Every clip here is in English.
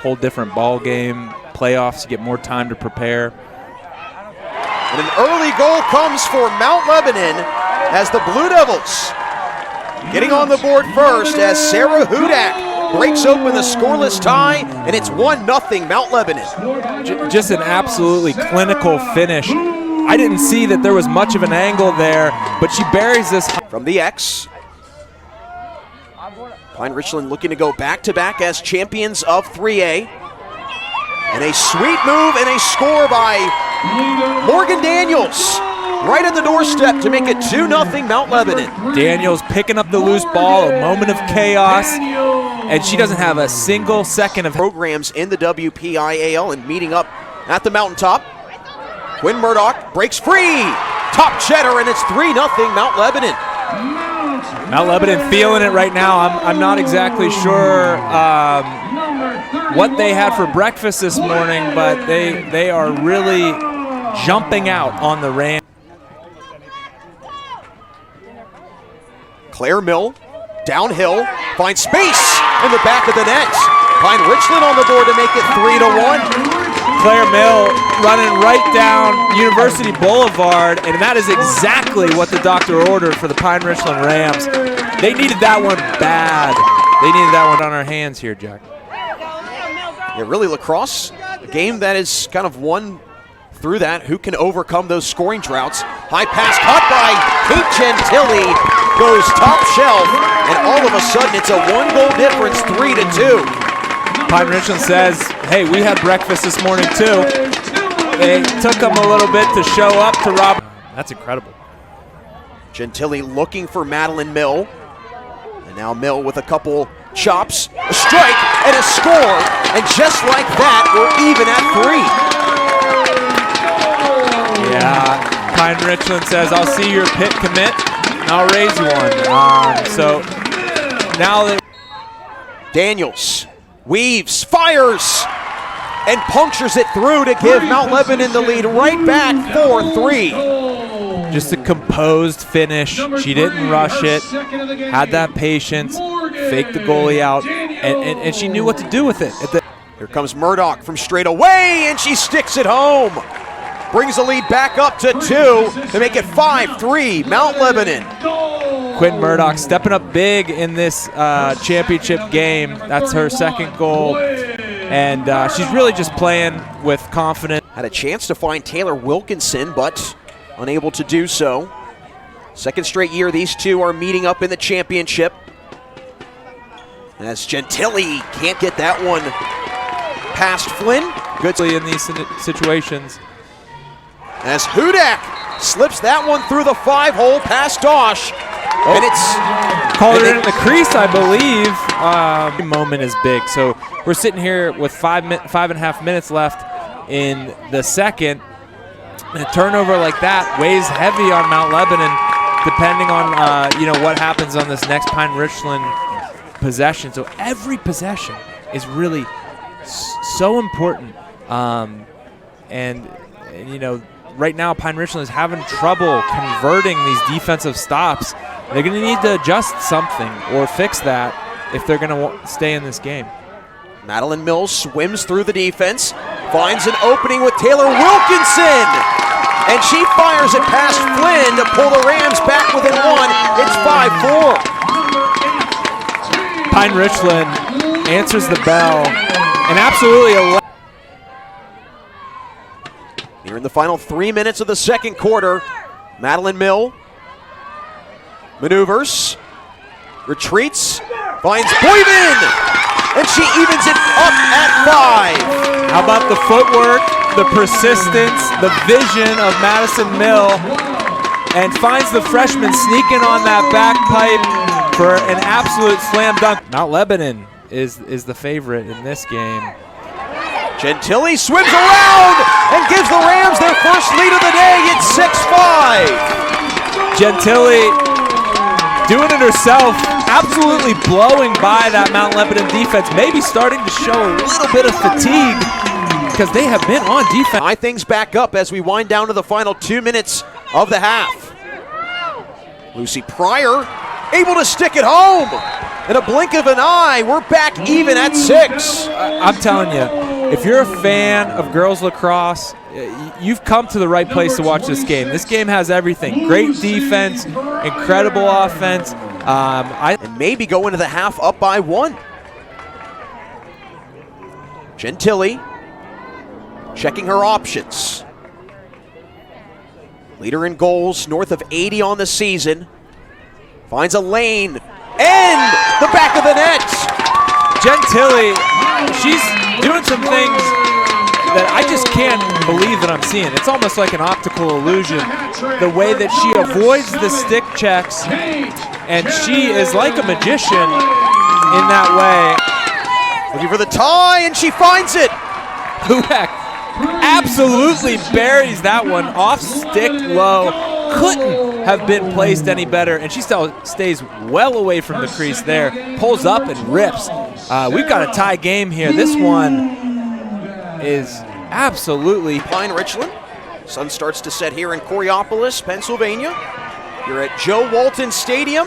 whole different ball game. Playoffs, you get more time to prepare. And an early goal comes for Mount Lebanon as the Blue Devils getting on the board first as Sarah Hudak breaks open the scoreless tie, and it's 1-0 Mount Lebanon. Just an absolutely clinical finish. I didn't see that there was much of an angle there, but she buries this. From the X, Pine-Richland looking to go back-to-back as champions of 3A. And a sweet move and a score by Morgan Daniels right at the doorstep to make it 2-0 Mount Lebanon. Daniels picking up the loose ball, a moment of chaos, and she doesn't have a single second of programs in the WPIAL and meeting up at the mountaintop. Quinn Murdoch breaks free, top cheddar, and it's 3-0 Mount Lebanon. Mount Lebanon feeling it right now. I'm not exactly sure what they had for breakfast this morning, but they are really jumping out on the Rams. Claire Mill, downhill, finds space in the back of the net. Pine-Richland on the board to make it 3-1. Claire Mill running right down University Boulevard, and that is exactly what the doctor ordered for the Pine-Richland Rams. They needed that one bad. They needed that one on our hands here, Jack. Yeah, really, lacrosse, a game that is kind of won through that. Who can overcome those scoring droughts? High pass caught by Kate Gentili, goes top shelf, and all of a sudden it's a 1-goal difference, 3-2. Pine-Richland says, hey, we had breakfast this morning too. They took them a little bit to show up to Rob. That's incredible. Gentili looking for Madeline Mill. And now Mill with a couple chops, a strike, and a score. And just like that, we're even at 3. Yeah, Pine-Richland says, I'll see your pit commit, and I'll raise you one. So now that Daniels weaves, fires, and punctures it through to give Mount Lebanon the lead right back 4-3. Just a composed finish. She didn't rush it, had that patience, faked the goalie out, and she knew what to do with it. Here comes Murdoch from straight away, and she sticks it home. Brings the lead back up to 2 to make it 5-3 Mount Lebanon. Quinn Murdoch stepping up big in this championship game. That's her second goal, and she's really just playing with confidence. Had a chance to find Taylor Wilkinson, but unable to do so. Second straight year these two are meeting up in the championship. As Gentili can't get that one past Flynn. Good in these situations. As Hudak slips that one through the 5-hole past Dosh. And it's called it in the crease, I believe. Moment is big. So we're sitting here with 5.5 minutes left in the second. And a turnover like that weighs heavy on Mount Lebanon, depending on what happens on this next Pine-Richland possession. So every possession is really so important. Right now Pine-Richland is having trouble converting these defensive stops. They're going to need to adjust something or fix that if they're going to stay in this game. Madeline Mills swims through the defense, finds an opening with Taylor Wilkinson, and she fires it past Flynn to pull the Rams back within 1. It's 5-4. Pine-Richland answers the bell, and absolutely Here in the final 3 minutes of the second quarter, Madeline Mill maneuvers, retreats, finds Boyven, and she evens it up at 5. How about the footwork, the persistence, the vision of Madison Mill, and finds the freshman sneaking on that back pipe for an absolute slam dunk. Mount Lebanon is the favorite in this game. Gentili swims around and gives the Rams their first lead of the day. It's 6-5. Gentili doing it herself, absolutely blowing by that Mount Lebanon defense, maybe starting to show a little bit of fatigue because they have been on defense. Tie things back up as we wind down to the final 2 minutes of the half. Lucy Pryor able to stick it home. In a blink of an eye, we're back even at 6. I'm telling you, if you're a fan of girls lacrosse, you've come to the right place to watch this game. This game has everything. Great defense, incredible offense. And maybe go into the half up by 1. Gentili checking her options. Leader in goals, north of 80 on the season. Finds a lane, and the back of the net. Gentili, she's doing some things that I just can't believe that I'm seeing. It's almost like an optical illusion. The way that she avoids the stick checks, and she is like a magician in that way. Looking for the tie, and she finds it. Huek absolutely buries that one off stick low. Couldn't have been placed any better, and she still stays well away from the crease there. Pulls up and rips. We've got a tie game here. This one is absolutely Pine-Richland. Sun starts to set here in Coriopolis, Pennsylvania. You're at Joe Walton Stadium.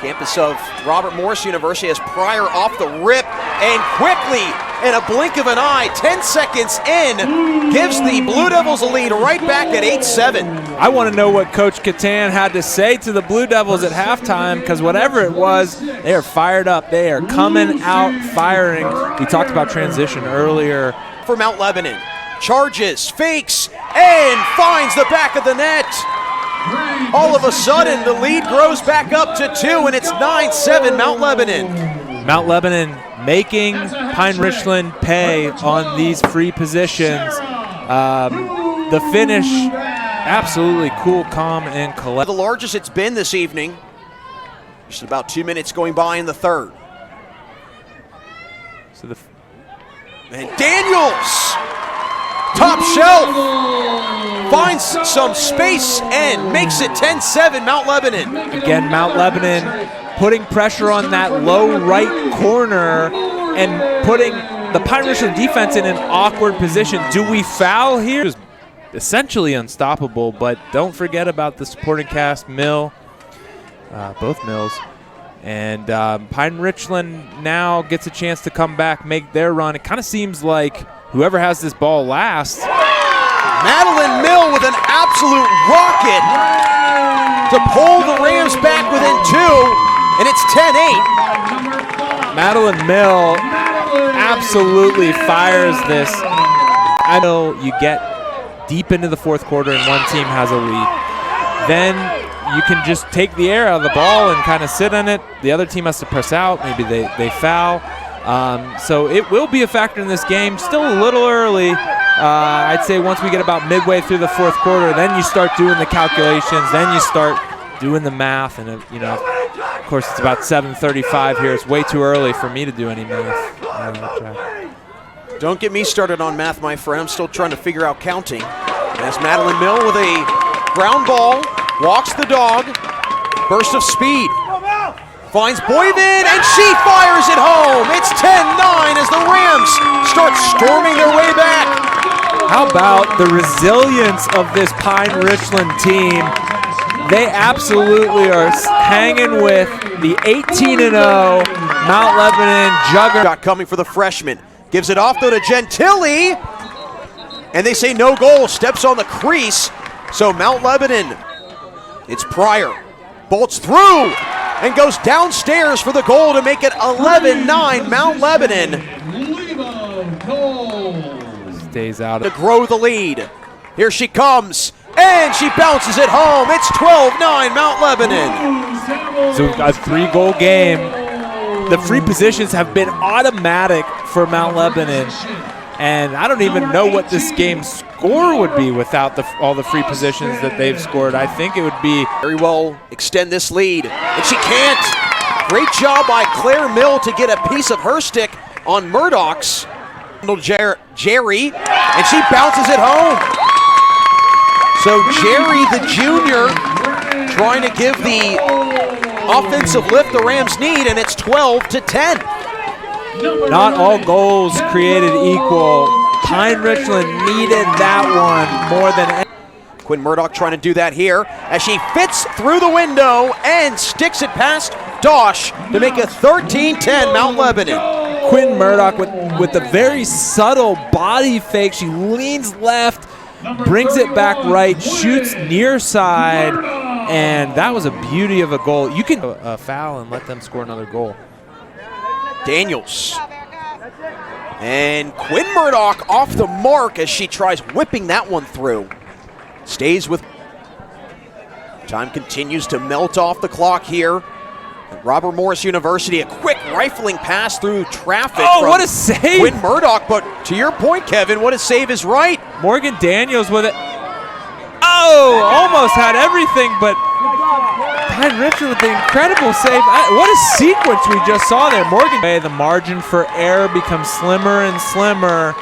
Campus of Robert Morris University has Pryor off the rip, and quickly, in a blink of an eye, 10 seconds in, gives the Blue Devils a lead right back at 8-7. I want to know what Coach Catan had to say to the Blue Devils at halftime, because whatever it was, they are fired up. They are coming out firing. We talked about transition earlier. For Mount Lebanon, charges, fakes, and finds the back of the net. All of a sudden, the lead grows back up to 2, and it's 9-7 Mount Lebanon. Mount Lebanon making Pine-Richland pay on these free positions. The finish, absolutely cool, calm, and collected. The largest it's been this evening. Just about 2 minutes going by in the third. So and Daniels, top shelf, finds some space and makes it 10-7 Mount Lebanon. Again, Mount Lebanon putting pressure on that low right corner and putting the Pine-Richland defense in an awkward position. Do we foul here? It's essentially unstoppable, but don't forget about the supporting cast, Mill, both Mills. And Pine-Richland now gets a chance to come back, make their run. It kind of seems like whoever has this ball last. Madeline Mill with an absolute rocket to pull the Rams back within 2, and it's 10-8. Madeline Mill absolutely fires this. I know you get deep into the fourth quarter and one team has a lead. Then you can just take the air out of the ball and kind of sit on it. The other team has to press out. Maybe they foul. So it will be a factor in this game. Still a little early. I'd say once we get about midway through the fourth quarter, then you start doing the calculations. Then you start doing the math. And, of course, it's about 7:35 here. It's way too early for me to do any math. Don't get me started on math, my friend. I'm still trying to figure out counting. As Madeline Mill with a ground ball, walks the dog, burst of speed. Finds Boyven, and she fires it home. It's 10-9 as the Rams start storming their way back. How about the resilience of this Pine-Richland team? They absolutely are hanging with the 18-0 Mount Lebanon juggernaut. Coming for the freshman. Gives it off, though, to Gentili. And they say no goal. Steps on the crease. So Mount Lebanon, it's Pryor. Bolts through and goes downstairs for the goal to make it 11-9 Mount Lebanon. Stays out to grow the lead. Here she comes, and she bounces it home. It's 12-9 Mount Lebanon. So a 3-goal game. The free positions have been automatic for Mount Lebanon. And I don't even know what this game's score would be without all the free positions that they've scored. I think it would be very well extend this lead, and she can't. Great job by Claire Mill to get a piece of her stick on Murdoch's. Jerry, and she bounces it home. So Jerry, the junior, trying to give the offensive lift the Rams need, and it's 12-10. Not all goals created equal. Pine-Richland needed that one more than any. Quinn Murdoch trying to do that here as she fits through the window and sticks it past Dosh to make it 13-10 Mount Lebanon. Quinn Murdoch with a very subtle body fake. She leans left, brings it back right, shoots near side, and that was a beauty of a goal. You can foul and let them score another goal. Daniels. And Quinn Murdoch off the mark as she tries whipping that one through. Stays with. Time continues to melt off the clock here. At Robert Morris University, a quick rifling pass through traffic. Oh, what a save! Quinn Murdoch, but to your point, Kevin, what a save is right. Morgan Daniels with it. Oh, almost had everything, but Pine-Richland with the incredible save. What a sequence we just saw there. Morgan. The margin for error becomes slimmer and slimmer.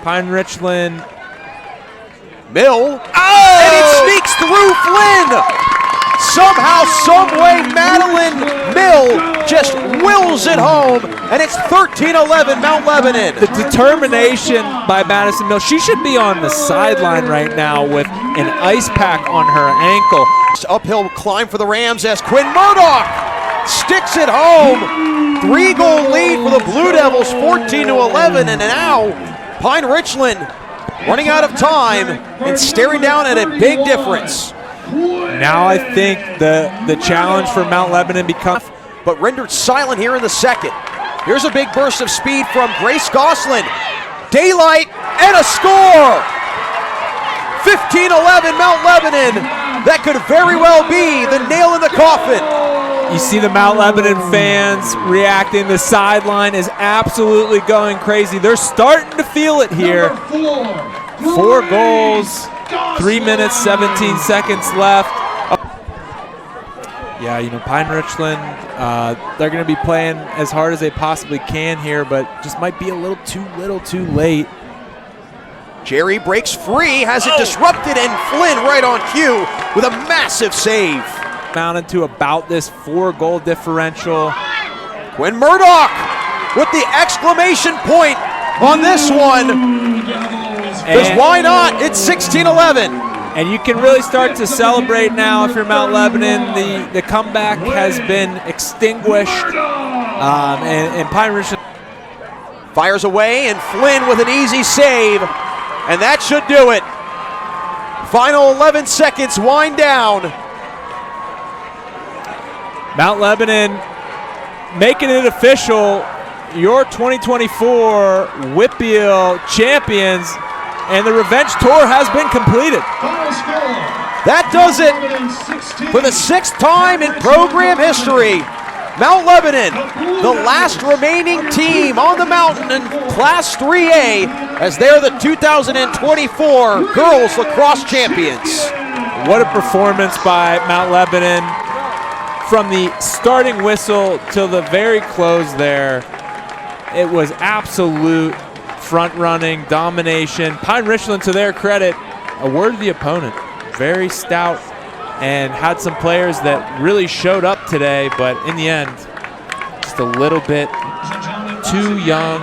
Pine-Richland. Mill. Oh! And it sneaks through Flynn. Somehow, someway, Madeline Mill just wills it home, and it's 13-11 Mount Lebanon. The determination by Madison Mill. She should be on the sideline right now with an ice pack on her ankle. Uphill climb for the Rams as Quinn Murdoch sticks it home. 3-goal lead for the Blue Devils, 14-11, and now Pine-Richland running out of time and staring down at a big difference. Now I think the challenge for Mount Lebanon becomes, but rendered silent here in the second. Here's a big burst of speed from Grace Gosselin. Daylight and a score! 15-11 Mount Lebanon. That could very well be the nail in the coffin. You see the Mount Lebanon fans reacting. The sideline is absolutely going crazy. They're starting to feel it here. 4 goals, 3 minutes, 17 seconds left. Yeah, you know, Pine-Richland, they're going to be playing as hard as they possibly can here, but just might be a little too late. Jerry breaks free, has it disrupted, and Flynn right on cue with a massive save. Mounted to about this 4-goal differential. Quinn Murdoch with the exclamation point on this one. Because why not? It's 16-11. And you can really start to celebrate now if you're Mount Lebanon. The comeback has been extinguished. And Pine-Richland fires away, and Flynn with an easy save. And that should do it. Final 11 seconds wind down. Mount Lebanon making it official. Your 2024 WPIAL champions, and the revenge tour has been completed. That does it for the 6th time in program history. Mount Lebanon, the last remaining team on the mountain in Class 3A, as they're the 2024 girls lacrosse champions. What a performance by Mount Lebanon. From the starting whistle till the very close there, it was absolute front-running domination. Pine-Richland, to their credit, a worthy opponent. Very stout and had some players that really showed up today, but in the end, just a little bit too young,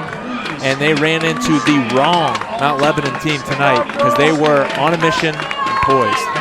and they ran into the wrong Mount Lebanon team tonight because they were on a mission and poised.